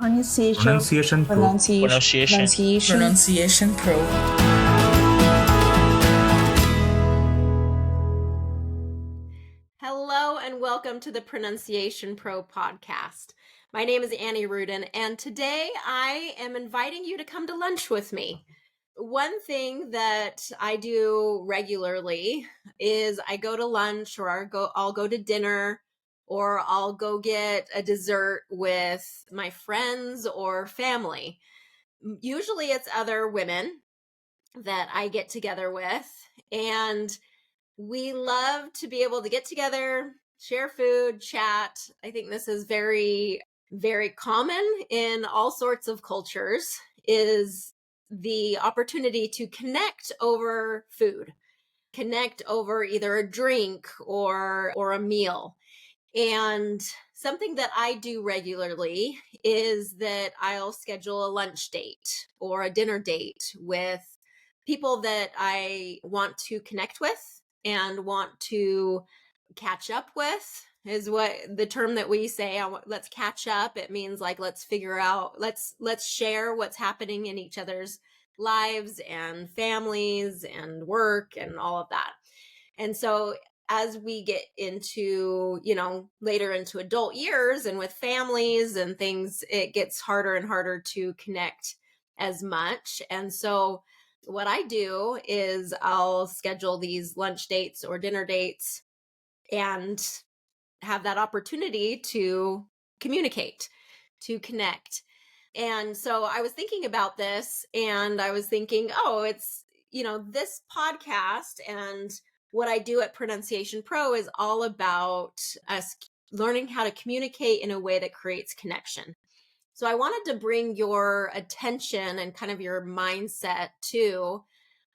Pronunciation Pro. Pronunciation Pro. Hello and welcome to the Pronunciation Pro podcast. My name is Annie Rudin, and today I am inviting you to come to lunch with me. One thing that I do regularly is I go to lunch, or I'll go to dinner, or I'll go get a dessert with my friends or family. Usually it's other women that I get together with, and we love to be able to get together, share food, chat. I think this is very, very common in all sorts of cultures, is the opportunity to connect over food, connect over either a drink or a meal. And something that I do regularly is that I'll schedule a lunch date or a dinner date with people that I want to connect with and want to catch up with, is what the term that we say. Let's catch up. It means like, let's figure out, let's share what's happening in each other's lives and families and work and all of that. And so as we get into, later into adult years and with families and things, it gets harder and harder to connect as much. And so what I do is I'll schedule these lunch dates or dinner dates and have that opportunity to communicate, to connect. And so I was thinking about this, and I was thinking, it's, this podcast and what I do at Pronunciation Pro is all about us learning how to communicate in a way that creates connection. So I wanted to bring your attention and kind of your mindset to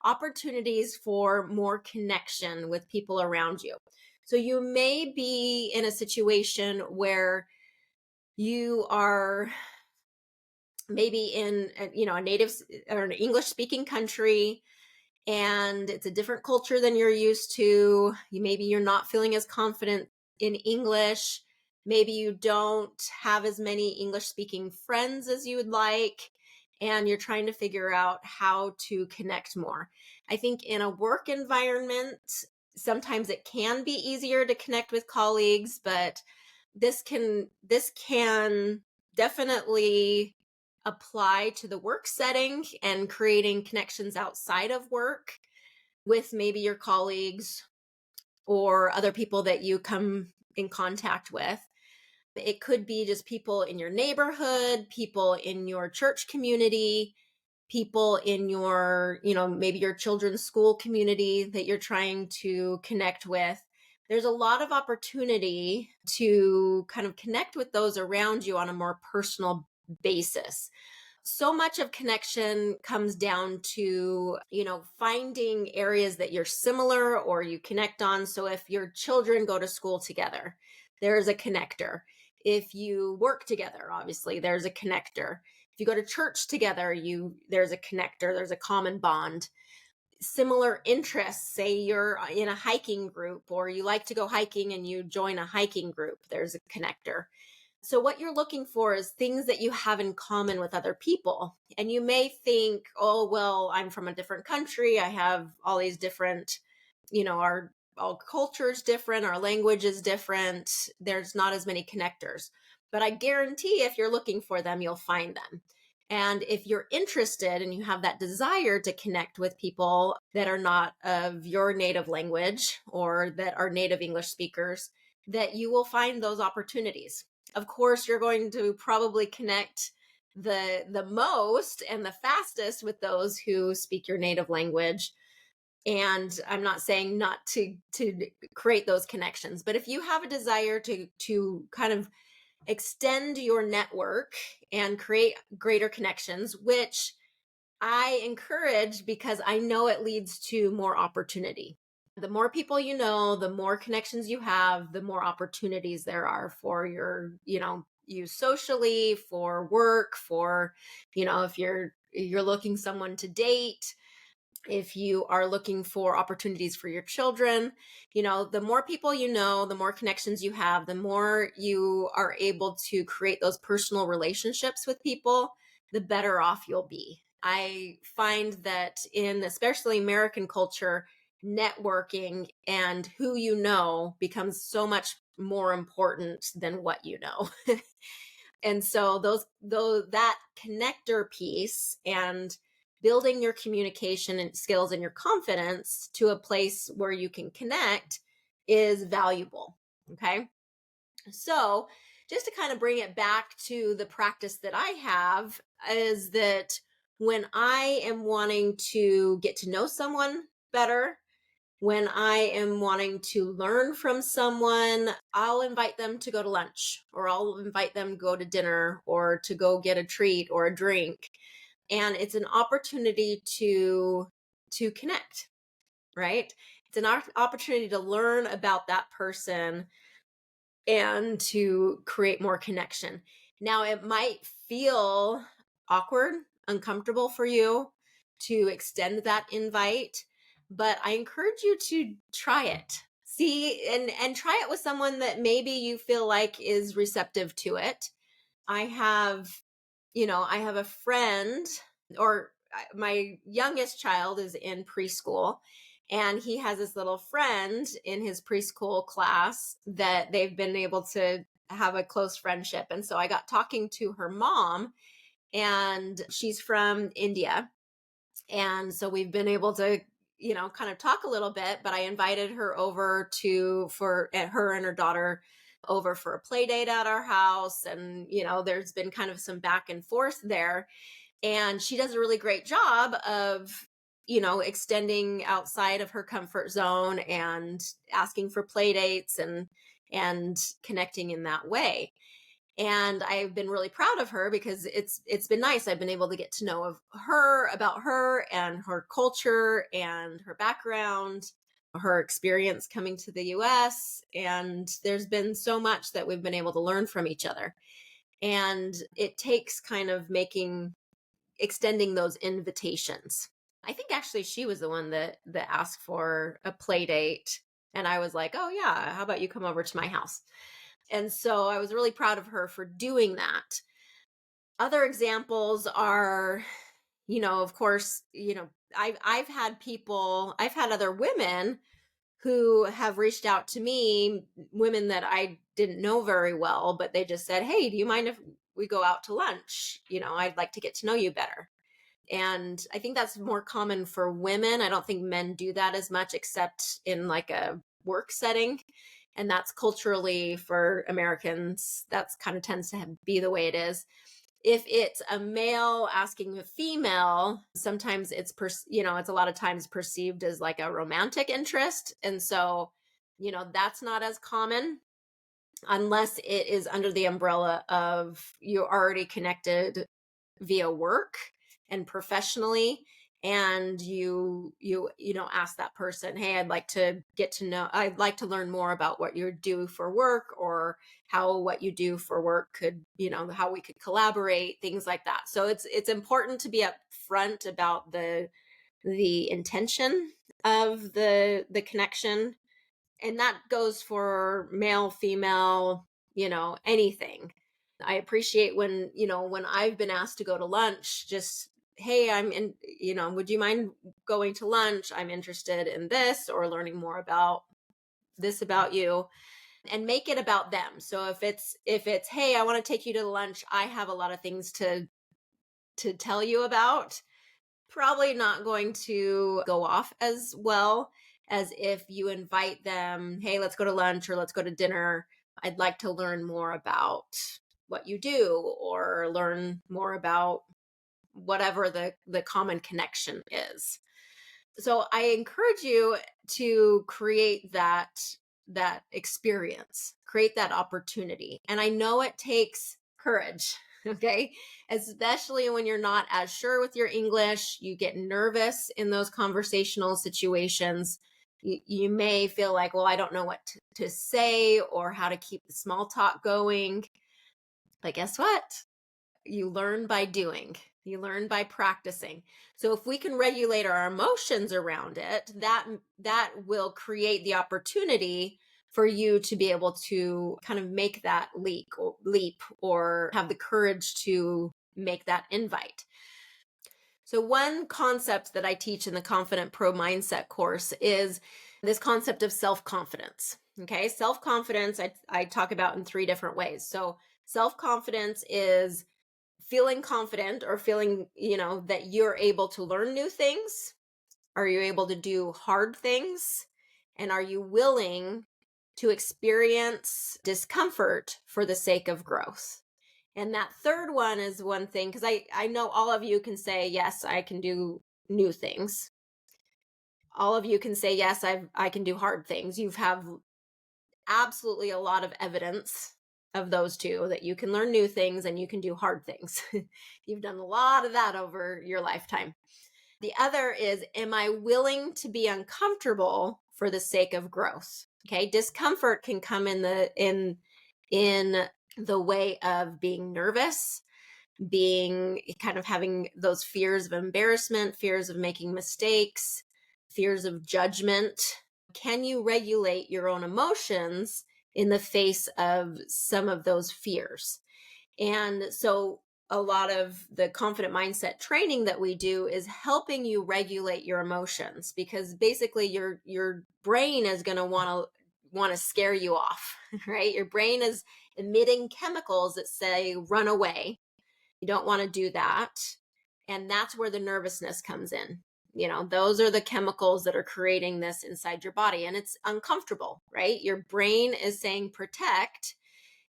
opportunities for more connection with people around you. So you may be in a situation where you are maybe in a native or an English speaking country, and it's a different culture than you're used to. Maybe you're not feeling as confident in English. Maybe you don't have as many English speaking friends as you would like, and you're trying to figure out how to connect more. I think in a work environment, sometimes it can be easier to connect with colleagues, but this can definitely apply to the work setting and creating connections outside of work with maybe your colleagues or other people that you come in contact with. It could be just people in your neighborhood, people in your church community, people in your, maybe your children's school community that you're trying to connect with. There's a lot of opportunity to kind of connect with those around you on a more personal basis. So much of connection comes down to, finding areas that you're similar or you connect on. So if your children go to school together, there's a connector. If you work together, obviously, there's a connector. If you go to church together, there's a connector, there's a common bond. Similar interests, say you're in a hiking group or you like to go hiking and you join a hiking group, there's a connector. So what you're looking for is things that you have in common with other people. And you may think, oh, well, I'm from a different country. I have all these different, our culture's different, our language is different. There's not as many connectors. But I guarantee if you're looking for them, you'll find them. And if you're interested and you have that desire to connect with people that are not of your native language or that are native English speakers, that you will find those opportunities. Of course, you're going to probably connect the most and the fastest with those who speak your native language. And I'm not saying not to create those connections, but if you have a desire to kind of extend your network and create greater connections, which I encourage because I know it leads to more opportunity. The more people you know, the more connections you have, the more opportunities there are for your, you socially, for work, for, if you're looking someone to date. if you are looking for opportunities for your children, the more people you know, the more connections you have, the more you are able to create those personal relationships with people, the better off you'll be. I find that in especially American culture, networking and who you know becomes so much more important than what you know. And so that connector piece and building your communication and skills and your confidence to a place where you can connect is valuable. Okay. So just to kind of bring it back to the practice that I have is that when I am wanting to get to know someone better, when I am wanting to learn from someone, I'll invite them to go to lunch, or I'll invite them to go to dinner, or to go get a treat or a drink. And it's an opportunity to connect, right? It's an opportunity to learn about that person and to create more connection. Now, it might feel awkward, uncomfortable for you to extend that invite, but I encourage you to try it. See, and try it with someone that maybe you feel like is receptive to it. I have, I have a friend, or my youngest child is in preschool, and he has this little friend in his preschool class that they've been able to have a close friendship. And so I got talking to her mom, and she's from India. And so we've been able to, kind of talk a little bit, but I invited her over for her and her daughter over for a play date at our house. And, there's been kind of some back and forth there. And she does a really great job of, extending outside of her comfort zone and asking for play dates and connecting in that way. And I've been really proud of her because it's been nice. I've been able to get to know about her and her culture and her background, her experience coming to the US. And there's been so much that we've been able to learn from each other. And it takes kind of extending those invitations. I think actually she was the one that asked for a play date. And I was like, oh yeah, how about you come over to my house? And so I was really proud of her for doing that. Other examples are, of course, I've had other women who have reached out to me, women that I didn't know very well, but they just said, hey, do you mind if we go out to lunch? I'd like to get to know you better. And I think that's more common for women. I don't think men do that as much, except in like a work setting. And that's culturally for Americans, that's kind of tends to be the way it is. If it's a male asking a female, sometimes it's a lot of times perceived as like a romantic interest. And so, that's not as common unless it is under the umbrella of you're already connected via work and professionally, and you ask that person, hey, I'd like to learn more about what you do for work, or how what you do for work could, how we could collaborate, things like that. So it's important to be upfront about the intention of the connection, and that goes for male, female, anything. I appreciate when I've been asked to go to lunch, just, hey, would you mind going to lunch? I'm interested in this, or learning more about this about you, and make it about them. So if it's, hey, I want to take you to lunch, I have a lot of things to tell you about, probably not going to go off as well as if you invite them, hey, let's go to lunch, or let's go to dinner. I'd like to learn more about what you do, or learn more about whatever the common connection is. So I encourage you to create that experience, create that opportunity. And I know it takes courage, okay? Especially when you're not as sure with your English, you get nervous in those conversational situations. You may feel like, well, I don't know what to say, or how to keep the small talk going. But guess what? You learn by doing. You learn by practicing. So if we can regulate our emotions around it, that will create the opportunity for you to be able to kind of make that leap or have the courage to make that invite. So one concept that I teach in the Confident Pro Mindset course is this concept of self-confidence. Okay, self-confidence I talk about in 3 different ways. So self-confidence is feeling confident or feeling, that you're able to learn new things. Are you able to do hard things? And are you willing to experience discomfort for the sake of growth? And that third one is one thing, because I know all of you can say, yes, I can do new things. All of you can say, yes, I can do hard things. You have absolutely a lot of evidence of those two, that you can learn new things and you can do hard things. You've done a lot of that over your lifetime. The other is, am I willing to be uncomfortable for the sake of growth? Okay, discomfort can come in the way of being nervous, being kind of having those fears of embarrassment, fears of making mistakes, fears of judgment. Can you regulate your own emotions in the face of some of those fears? And so a lot of the confident mindset training that we do is helping you regulate your emotions, because basically your brain is going to want to scare you off, right? Your brain is emitting chemicals that say run away. You don't want to do that. And that's where the nervousness comes in. Those are the chemicals that are creating this inside your body, and it's uncomfortable, right? Your brain is saying protect,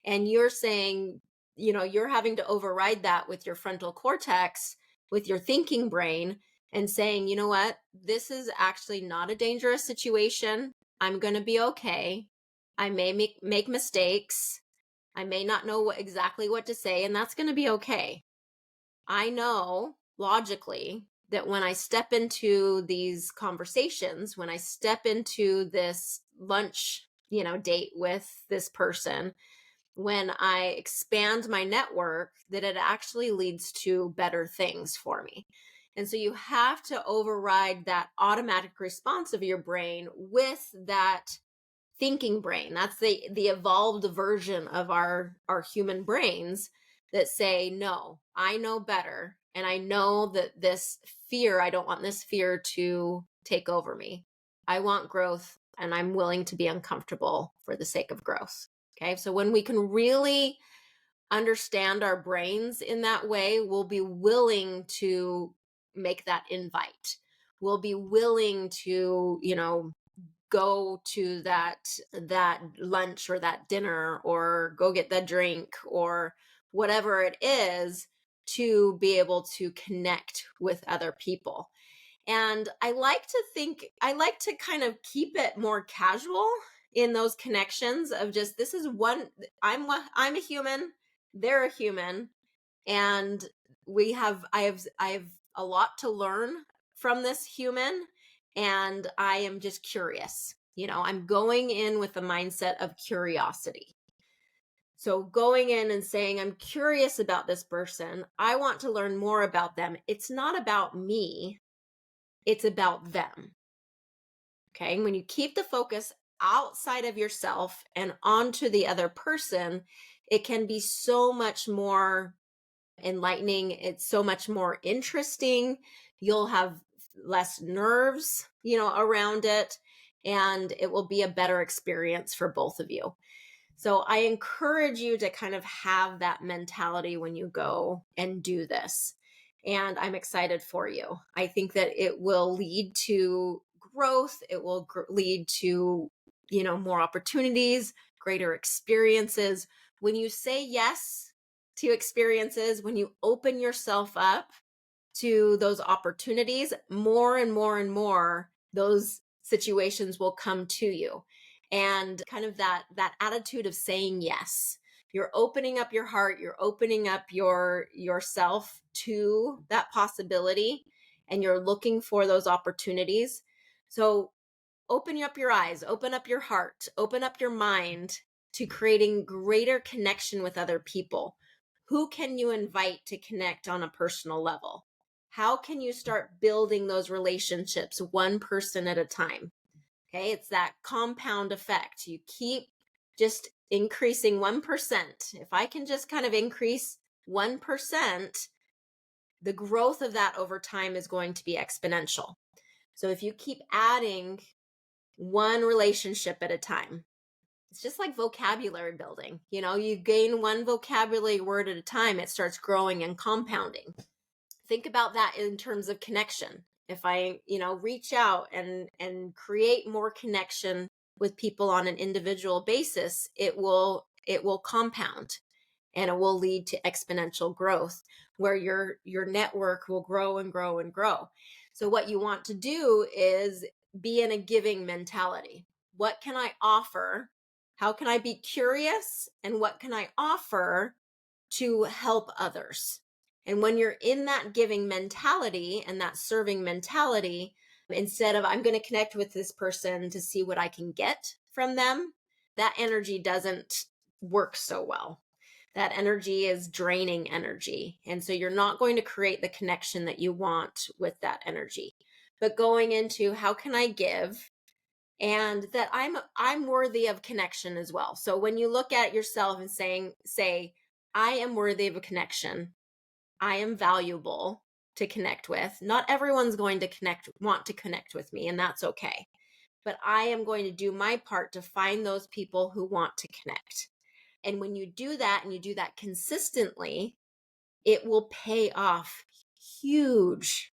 and you're saying, you're having to override that with your frontal cortex, with your thinking brain, and saying, you know what, this is actually not a dangerous situation. I'm going to be okay. I may make mistakes. I may not know exactly what to say, and that's going to be okay. I know logically that when I step into these conversations, when I step into this lunch, date with this person, when I expand my network, that it actually leads to better things for me. And so you have to override that automatic response of your brain with that thinking brain. That's the evolved version of our human brains that say, no, I know better. And I know that this fear, I don't want this fear to take over me. I want growth, and I'm willing to be uncomfortable for the sake of growth. Okay. So when we can really understand our brains in that way, we'll be willing to make that invite. We'll be willing to, go to that lunch or that dinner, or go get that drink, or whatever it is, to be able to connect with other people. And I like to kind of keep it more casual in those connections of just, this is one, I'm a human, they're a human, and I have a lot to learn from this human, and I am just curious. I'm going in with the mindset of curiosity. So going in and saying, I'm curious about this person. I want to learn more about them. It's not about me. It's about them. Okay. And when you keep the focus outside of yourself and onto the other person, it can be so much more enlightening. It's so much more interesting. You'll have less nerves, around it, and it will be a better experience for both of you. So I encourage you to kind of have that mentality when you go and do this. And I'm excited for you. I think that it will lead to growth. It will lead to, more opportunities, greater experiences. When you say yes to experiences, when you open yourself up to those opportunities, more and more and more, those situations will come to you. And kind of that attitude of saying yes. You're opening up your heart, you're opening up yourself to that possibility, and you're looking for those opportunities. So open up your eyes, open up your heart, open up your mind to creating greater connection with other people. Who can you invite to connect on a personal level? How can you start building those relationships one person at a time? Okay, it's that compound effect. You keep just increasing 1%. If I can just kind of increase 1%, the growth of that over time is going to be exponential. So if you keep adding one relationship at a time, it's just like vocabulary building. You gain one vocabulary word at a time, it starts growing and compounding. Think about that in terms of connection. If I, reach out and create more connection with people on an individual basis, it will compound, and it will lead to exponential growth where your network will grow and grow and grow. So what you want to do is be in a giving mentality. What can I offer? How can I be curious? And what can I offer to help others? And when you're in that giving mentality and that serving mentality, instead of I'm going to connect with this person to see what I can get from them, that energy doesn't work so well. That energy is draining energy. And so you're not going to create the connection that you want with that energy. But going into how can I give, and that I'm worthy of connection as well. So when you look at yourself and say, I am worthy of a connection. I am valuable to connect with. Not everyone's going to want to connect with me, and that's okay. But I am going to do my part to find those people who want to connect. And when you do that, and you do that consistently, it will pay off huge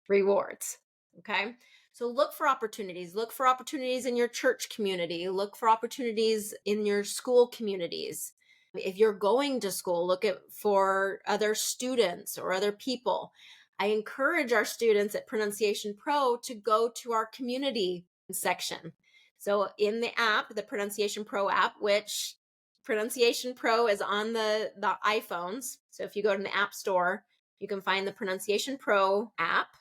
rewards. Okay. So look for opportunities. Look for opportunities in your church community. Look for opportunities in your school communities. If you're going to school, look for other students or other people. I encourage our students at Pronunciation Pro to go to our community section. So in the app, the Pronunciation Pro app, which Pronunciation Pro is on the iPhones. So if you go to the App Store, you can find the Pronunciation Pro app.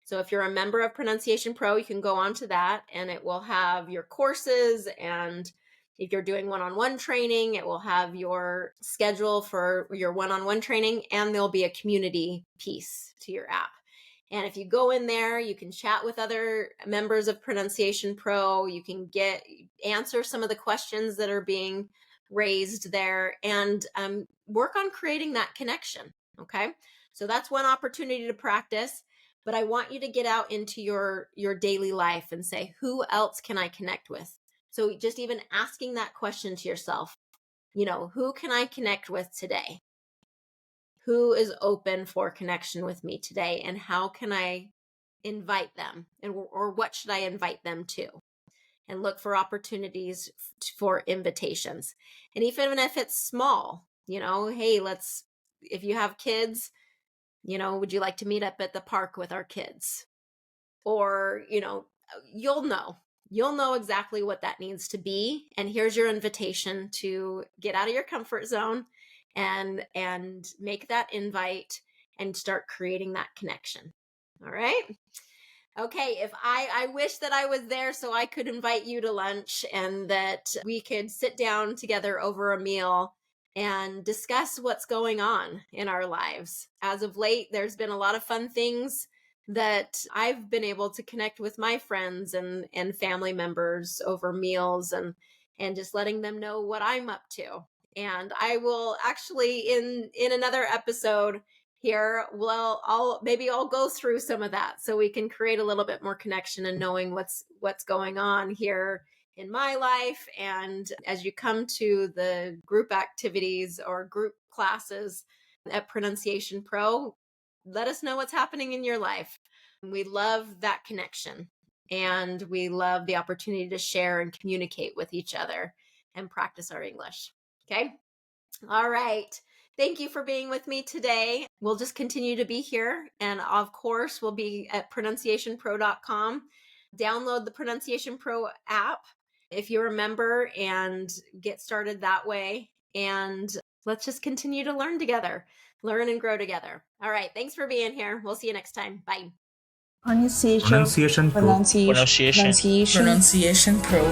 So if you're a member of Pronunciation Pro, you can go onto that, and it will have your courses. And if you're doing one-on-one training, it will have your schedule for your one-on-one training, and there'll be a community piece to your app. And if you go in there, you can chat with other members of Pronunciation Pro. You can answer some of the questions that are being raised there, and work on creating that connection. Okay. So that's one opportunity to practice. But I want you to get out into your daily life and say, who else can I connect with? So just even asking that question to yourself, who can I connect with today? Who is open for connection with me today? And how can I invite them? Or what should I invite them to? And look for opportunities for invitations. And even if it's small, hey, if you have kids, would you like to meet up at the park with our kids? Or, you'll know exactly what that needs to be. And here's your invitation to get out of your comfort zone and make that invite and start creating that connection. All right. Okay, if I wish that I was there so I could invite you to lunch and that we could sit down together over a meal and discuss what's going on in our lives. As of late, there's been a lot of fun things that I've been able to connect with my friends and family members over meals and just letting them know what I'm up to. And I will actually in another episode here, I'll go through some of that so we can create a little bit more connection and knowing what's going on here in my life. And as you come to the group activities or group classes at Pronunciation Pro, let us know what's happening in your life. We love that connection, and we love the opportunity to share and communicate with each other and practice our English. Okay. All right. Thank you for being with me today. We'll just continue to be here. And of course, we'll be at pronunciationpro.com. Download the Pronunciation Pro app if you're a member and get started that way. And let's just continue to learn together, learn and grow together. All right. Thanks for being here. We'll see you next time. Bye. Pronunciation Pro. Pronunciation Pro.